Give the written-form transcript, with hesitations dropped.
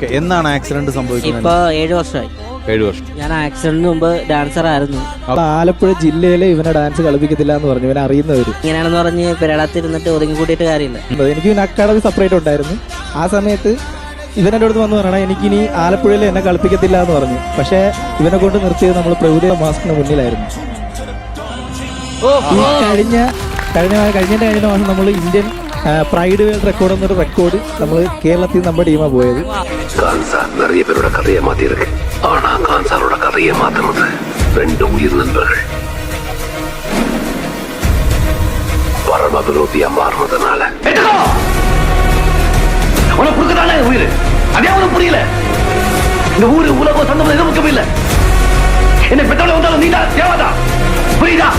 Okay, എന്നാണ് accident സംഭവിക്കുന്നത്? ഇപ്പൊ 7 വർഷമായി. 7 വർഷം. ഞാൻ ആക്സിഡന്റിന് മുമ്പ് ഡാൻസർ ആയിരുന്നു. ആലപ്പുഴ ജില്ലയിലെ ഇവനെ ഡാൻസ് കളിപ്പിക്കത്തില്ല എന്ന് പറഞ്ഞു, ഇവനെ അറിയുന്നവര്. ഇങ്ങനെയാണെന്ന് പറഞ്ഞ് പെരടത്തിരുന്നിട്ട് ഒതുങ്ങി കൂട്ടിയിട്ട് കാര്യമില്ല. എനിക്ക് പിന്നെ അക്കാഡമി സെപ്പറേറ്റ് ഉണ്ടായിരുന്നു. ആ സമയത്ത് ഇവനെൻ്റെ അടുത്ത് വന്ന് പറയണം എനിക്കിനി ആലപ്പുഴയിൽ എന്നെ കളിപ്പിക്കത്തില്ല എന്ന് പറഞ്ഞു. പക്ഷേ ഇവനെ കൊണ്ട് നിർത്തിയത് നമ്മൾ പ്രഭുദേവ മാസ്കിന് മുന്നിലായിരുന്നു. ഈ കഴിഞ്ഞ മാസം നമ്മൾ ഇന്ത്യൻ പ്രൈഡ് വേൾഡ് റെക്കോർഡ് എന്നൊരു റെക്കോർഡ് നമ്മൾ കേരളത്തിൽ നമ്മുടെ ടീമാണ് പോയത്. நிறைய பேரோட கதையை மாத்திருக்கு. ஆனா கான்சாரோட கதையை மாத்தினது 2 உயிர் நண்பர்கள் பரம விரோதியா மாறினதுனால. உனக்கு கொடுக்கதானே உயிர், அதே உனக்கு புரியல. இந்த ஊரு உலகம் சொந்தம் எதுவும் முக்கியம் இல்ல. என்னை பெற்றோட வந்தாலும் நீதான் தேவாதான், புரியுதா?